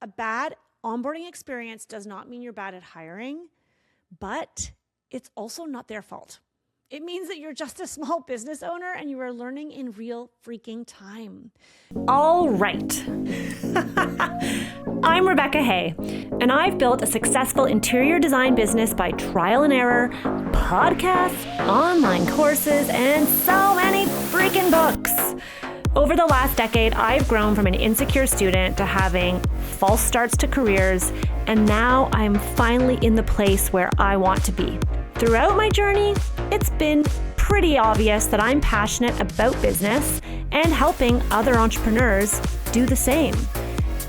A bad onboarding experience does not mean you're bad at hiring, but it's also not their fault. It means that you're just a small business owner and you are learning in real freaking time. All right. I'm Rebecca Hay, and I've built a successful interior design business by trial and error, podcasts, online courses, and so many freaking books. Over the last decade, I've grown from an insecure student to having false starts to careers, and now I'm finally in the place where I want to be. Throughout my journey, it's been pretty obvious that I'm passionate about business and helping other entrepreneurs do the same.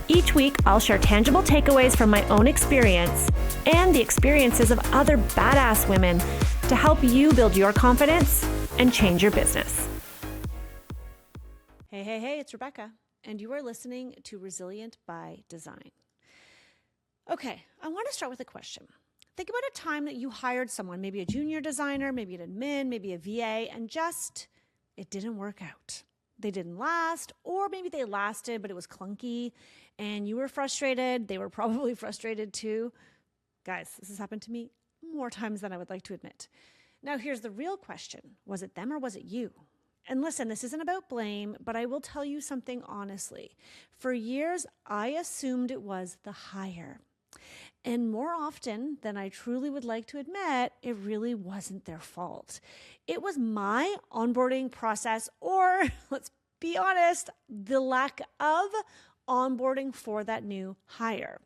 Each week, I'll share tangible takeaways from my own experience and the experiences of other badass women to help you build your confidence and change your business. Hey, it's Rebecca, and you are listening to Resilient by Design. Okay, I want to start with a question. Think about a time that you hired someone, maybe a junior designer, maybe an admin, maybe a VA, and just, it didn't work out. They didn't last, or maybe they lasted, but it was clunky, and you were frustrated. They were probably frustrated too. Guys, this has happened to me more times than I would like to admit. Now, here's the real question. Was it them or was it you? And listen, this isn't about blame, but I will tell you something honestly. For years, I assumed it was the hire. And more often than I truly would like to admit, it really wasn't their fault. It was my onboarding process, or let's be honest, the lack of onboarding for that new hire.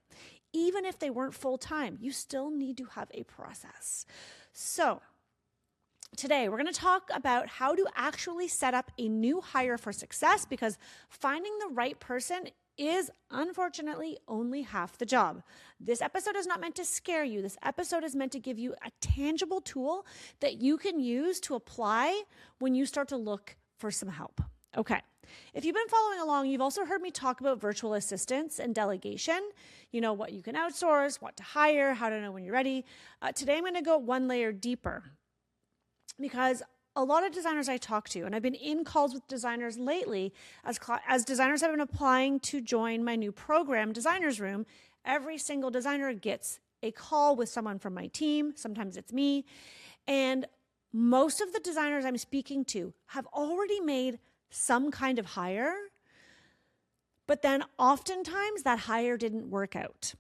Even if they weren't full-time, you still need to have a process. So today, we're going to talk about how to actually set up a new hire for success, because finding the right person is unfortunately only half the job. This episode is not meant to scare you. This episode is meant to give you a tangible tool that you can use to apply when you start to look for some help. Okay. If you've been following along, you've also heard me talk about virtual assistants and delegation. You know, what you can outsource, what to hire, how to know when you're ready. Today, I'm going to go one layer deeper, because a lot of designers I talk to, and I've been in calls with designers lately, as designers have been applying to join my new program, Designer's Room, every single designer gets a call with someone from my team. Sometimes it's me. And most of the designers I'm speaking to have already made some kind of hire, but then oftentimes that hire didn't work out.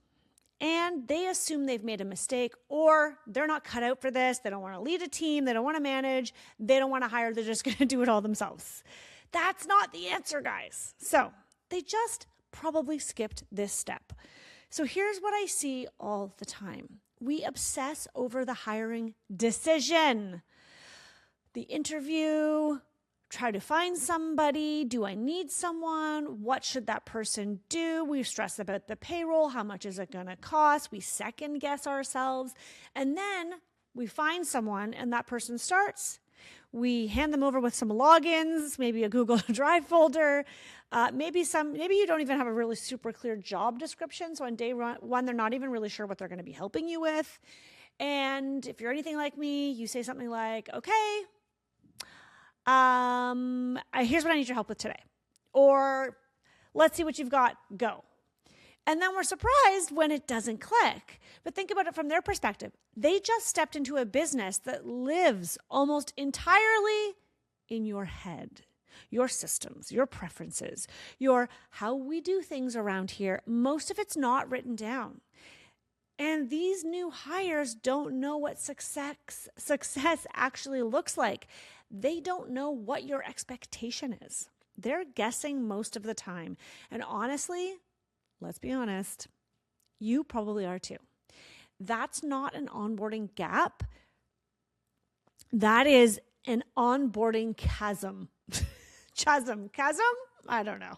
And they assume they've made a mistake, or they're not cut out for this. They don't want to lead a team. They don't want to manage. They don't want to hire. They're just going to do it all themselves. That's not the answer, guys. So they just probably skipped this step. So here's what I see all the time. We obsess over the hiring decision, the interview, try to find somebody. Do I need someone? What should that person do? We stress about the payroll. How much is it going to cost? We second guess ourselves. And then we find someone and that person starts. We hand them over with some logins, maybe a Google Drive folder, maybe you don't even have a really super clear job description. So on day one, they're not even really sure what they're going to be helping you with. And if you're anything like me, you say something like, okay, here's what I need your help with today. Or let's see what you've got, go. And then we're surprised when it doesn't click. But think about it from their perspective. They just stepped into a business that lives almost entirely in your head, your systems, your preferences, your how we do things around here. Most of it's not written down. And these new hires don't know what success actually looks like. They don't know what your expectation is. They're guessing most of the time. And honestly, let's be honest, you probably are too. That's not an onboarding gap. That is an onboarding chasm. Chasm? I don't know.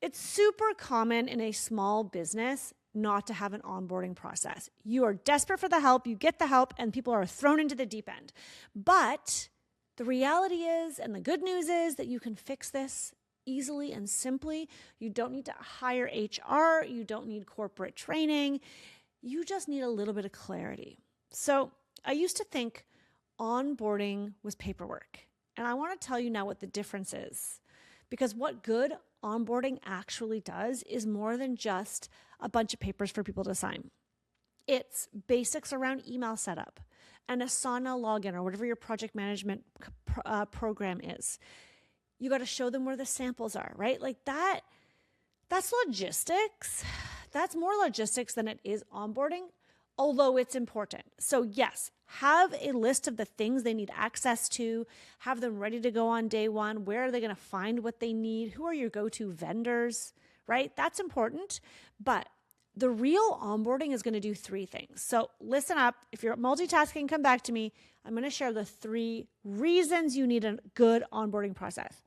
It's super common in a small business not to have an onboarding process. You are desperate for the help, you get the help, and people are thrown into the deep end. But the reality is, and the good news is, that you can fix this easily and simply. You don't need to hire HR. You don't need corporate training. You just need a little bit of clarity. So I used to think onboarding was paperwork. And I want to tell you now what the difference is. Because what good onboarding actually does is more than just a bunch of papers for people to sign. It's basics around email setup, an Asana login, or whatever your project management program is. You got to show them where the samples are, right? Like that's logistics. That's more logistics than it is onboarding, although it's important. So yes, have a list of the things they need access to, have them ready to go on day one. Where are they going to find what they need? Who are your go-to vendors, right? That's important. But the real onboarding is going to do three things. So listen up. If you're multitasking, come back to me. I'm going to share the 3 reasons you need a good onboarding process.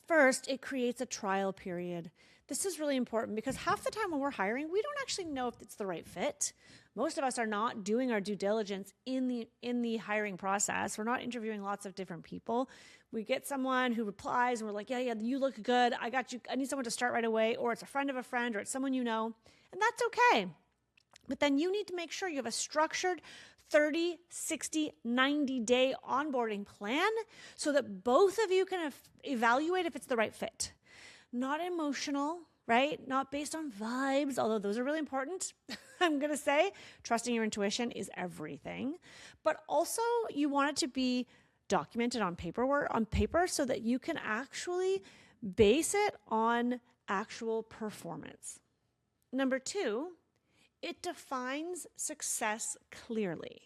First, it creates a trial period. This is really important because half the time when we're hiring, we don't actually know if it's the right fit. Most of us are not doing our due diligence in the hiring process. We're not interviewing lots of different people. We get someone who replies and we're like, yeah, you look good. I got you. I need someone to start right away. Or it's a friend of a friend, or it's someone you know. And that's okay. But then you need to make sure you have a structured 30, 60, 90-day onboarding plan so that both of you can evaluate if it's the right fit. Not emotional, right? Not based on vibes, although those are really important. I'm going to say trusting your intuition is everything. But also you want it to be documented on paper so that you can actually base it on actual performance. Number 2, it defines success clearly.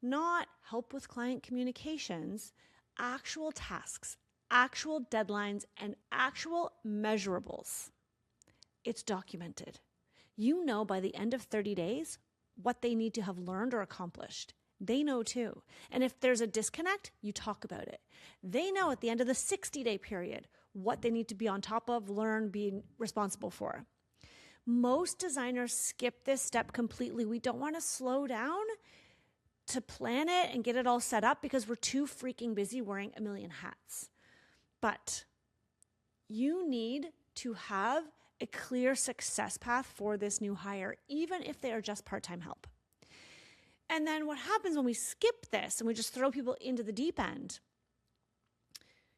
Not help with client communications, actual tasks, actual deadlines, and actual measurables. It's documented. You know by the end of 30 days what they need to have learned or accomplished. They know too. And if there's a disconnect, you talk about it. They know at the end of the 60-day period what they need to be on top of, learn, be responsible for. Most designers skip this step completely. We don't want to slow down to plan it and get it all set up because we're too freaking busy wearing a million hats. But you need to have a clear success path for this new hire, even if they are just part-time help. And then what happens when we skip this and we just throw people into the deep end?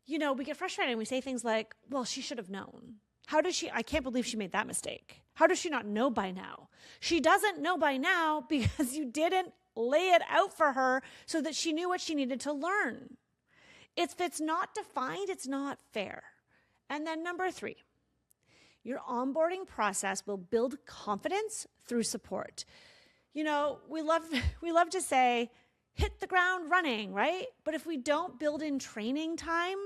We get frustrated and we say things like, well, she should have known. I can't believe she made that mistake. How does she not know by now? She doesn't know by now because you didn't lay it out for her so that she knew what she needed to learn. If it's not defined, it's not fair. And then number 3, your onboarding process will build confidence through support. We love to say, hit the ground running, right? But if we don't build in training time,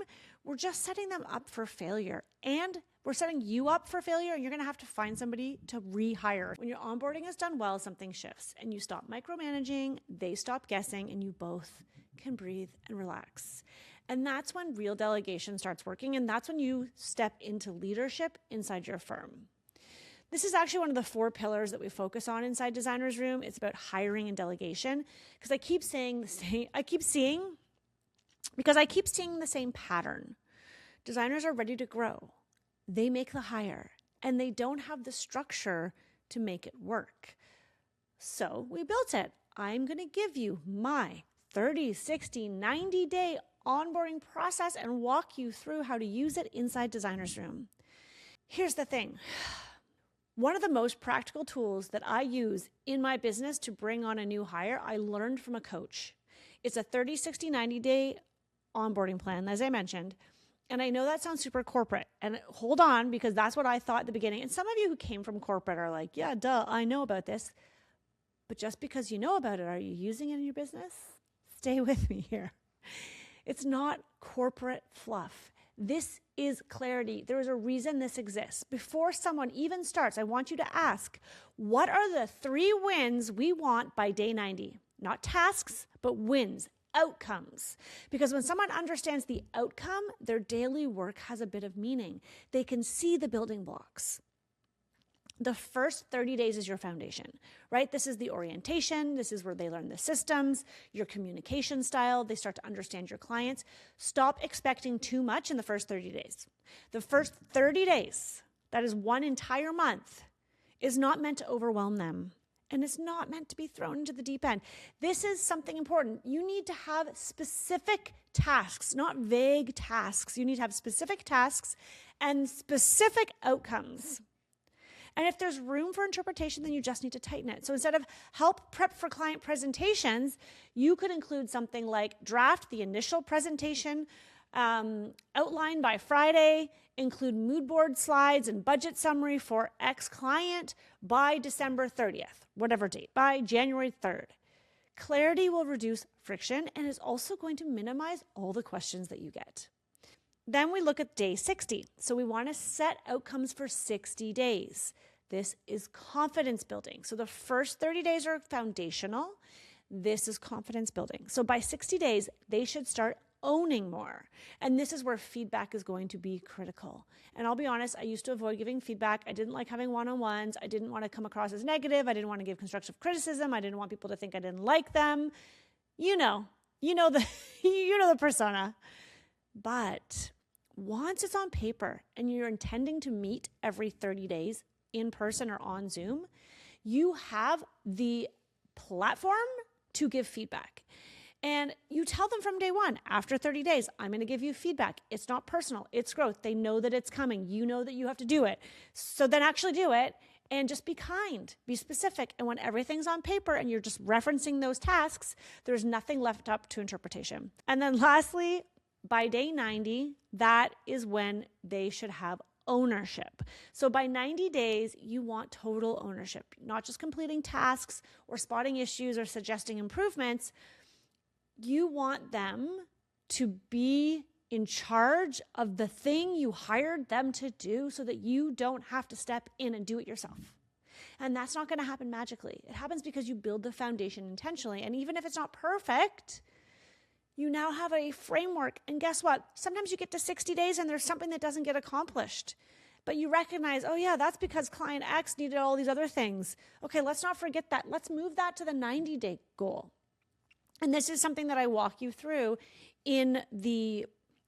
we're just setting them up for failure. And we're setting you up for failure, and you're going to have to find somebody to rehire. When your onboarding is done well, something shifts, and you stop micromanaging, they stop guessing, and you both can breathe and relax. And that's when real delegation starts working, and that's when you step into leadership inside your firm. This is actually one of the 4 pillars that we focus on inside Designer's Room. It's about hiring and delegation, because I keep seeing the same pattern. Designers are ready to grow. They make the hire, and they don't have the structure to make it work. So we built it. I'm going to give you my 30, 60, 90-day onboarding process and walk you through how to use it inside Designer's Room. Here's the thing. One of the most practical tools that I use in my business to bring on a new hire, I learned from a coach. It's a 30, 60, 90-day onboarding plan, as I mentioned. And I know that sounds super corporate. And hold on, because that's what I thought at the beginning. And some of you who came from corporate are like, yeah, duh, I know about this. But just because you know about it, are you using it in your business? Stay with me here. It's not corporate fluff. This is clarity. There is a reason this exists. Before someone even starts, I want you to ask, what are the 3 wins we want by day 90? Not tasks, but wins, outcomes. Because when someone understands the outcome, their daily work has a bit of meaning. They can see the building blocks. The first 30 days is your foundation, right? This is the orientation. This is where they learn the systems, your communication style. They start to understand your clients. Stop expecting too much in the first 30 days. The first 30 days, that is one entire month, is not meant to overwhelm them. and it's not meant to be thrown into the deep end. This is something important. You need to have specific tasks, not vague tasks. You need to have specific tasks and specific outcomes. And if there's room for interpretation, then you just need to tighten it. So instead of help prep for client presentations, you could include something like draft the initial presentation, outline by Friday, include mood board slides and budget summary for X client by December 30th, whatever date, by January 3rd. Clarity will reduce friction and is also going to minimize all the questions that you get. Then we look at day 60. So we want to set outcomes for 60 days. This is confidence building. So the first 30 days are foundational. This is confidence building. So by 60 days, they should start owning more. And this is where feedback is going to be critical. And I'll be honest, I used to avoid giving feedback. I didn't like having one-on-ones. I didn't want to come across as negative. I didn't want to give constructive criticism. I didn't want people to think I didn't like them. You know the persona. But once it's on paper and you're intending to meet every 30 days in person or on Zoom, you have the platform to give feedback. And you tell them from day one, after 30 days, I'm going to give you feedback. It's not personal. It's growth. They know that it's coming. You know that you have to do it. So then actually do it and just be kind, be specific. And when everything's on paper and you're just referencing those tasks, there's nothing left up to interpretation. And then lastly, by day 90, that is when they should have ownership. So by 90 days, you want total ownership, not just completing tasks or spotting issues or suggesting improvements. You want them to be in charge of the thing you hired them to do so that you don't have to step in and do it yourself. And that's not going to happen magically. It happens because you build the foundation intentionally. And even if it's not perfect, you now have a framework. And guess what? Sometimes you get to 60 days and there's something that doesn't get accomplished. But you recognize, oh yeah, that's because client X needed all these other things. Okay, let's not forget that. Let's move that to the 90-day goal. And this is something that I walk you through in the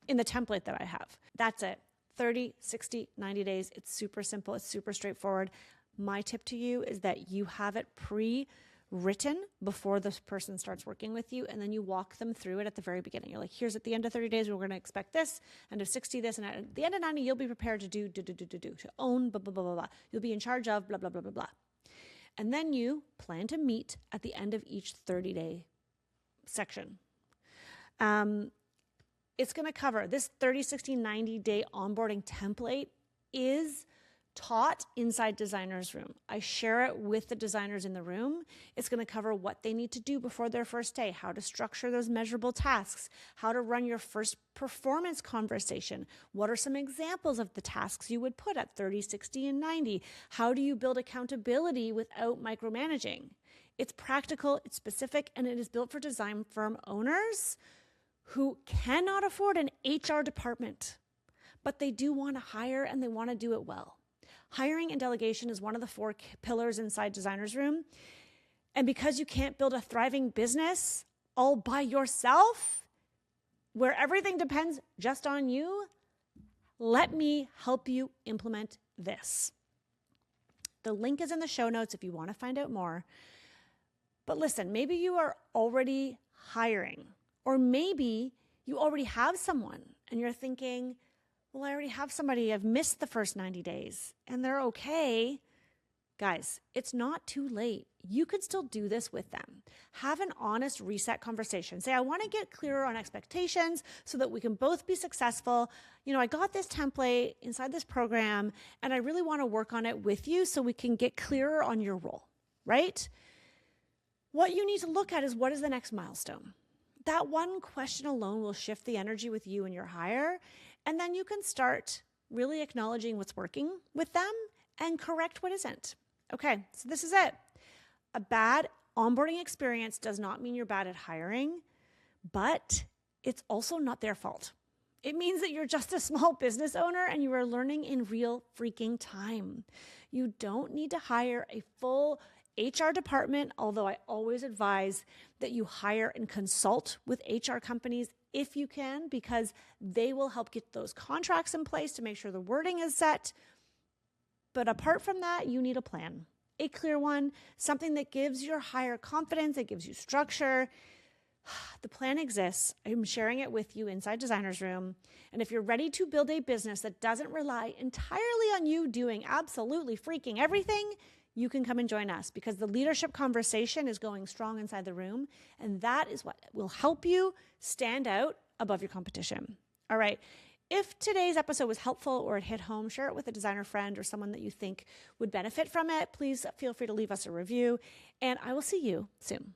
template that I have. That's it. 30, 60, 90 days. It's super simple. It's super straightforward. My tip to you is that you have it pre-written before this person starts working with you, and then you walk them through it at the very beginning. You're like, here's at the end of 30 days, we're going to expect this, end of 60 this, and at the end of 90, you'll be prepared to do, to own, blah, blah, blah, blah, blah. You'll be in charge of, blah, blah, blah, blah, blah. And then you plan to meet at the end of each 30-day section. It's going to cover this 30, 60, 90-day onboarding template is taught inside Designer's Room. I share it with the designers in the room. It's going to cover what they need to do before their first day, how to structure those measurable tasks, how to run your first performance conversation. What are some examples of the tasks you would put at 30, 60, and 90? How do you build accountability without micromanaging? It's practical, it's specific, and it is built for design firm owners who cannot afford an HR department, but they do want to hire and they want to do it well. Hiring and delegation is one of the 4 pillars inside Designer's Room. And because you can't build a thriving business all by yourself, where everything depends just on you, let me help you implement this. The link is in the show notes if you want to find out more. But listen, maybe you are already hiring, or maybe you already have someone and you're thinking, well, I already have somebody. I've missed the first 90 days and they're okay. Guys, it's not too late. You could still do this with them. Have an honest reset conversation. Say, I want to get clearer on expectations so that we can both be successful. You know, I got this template inside this program and I really want to work on it with you so we can get clearer on your role, right? What you need to look at is, what is the next milestone? That one question alone will shift the energy with you and your hire. And then you can start really acknowledging what's working with them and correct what isn't. Okay, so this is it. A bad onboarding experience does not mean you're bad at hiring, but it's also not their fault. It means that you're just a small business owner and you are learning in real freaking time. You don't need to hire a full HR department, although I always advise that you hire and consult with HR companies if you can, because they will help get those contracts in place to make sure the wording is set. But apart from that, you need a plan. a clear one, something that gives your hire confidence, that gives you structure. The plan exists. I'm sharing it with you inside Designer's Room. And if you're ready to build a business that doesn't rely entirely on you doing absolutely freaking everything, you can come and join us, because the leadership conversation is going strong inside the room. And that is what will help you stand out above your competition. All right. If today's episode was helpful or it hit home, share it with a designer friend or someone that you think would benefit from it. Please feel free to leave us a review, and I will see you soon.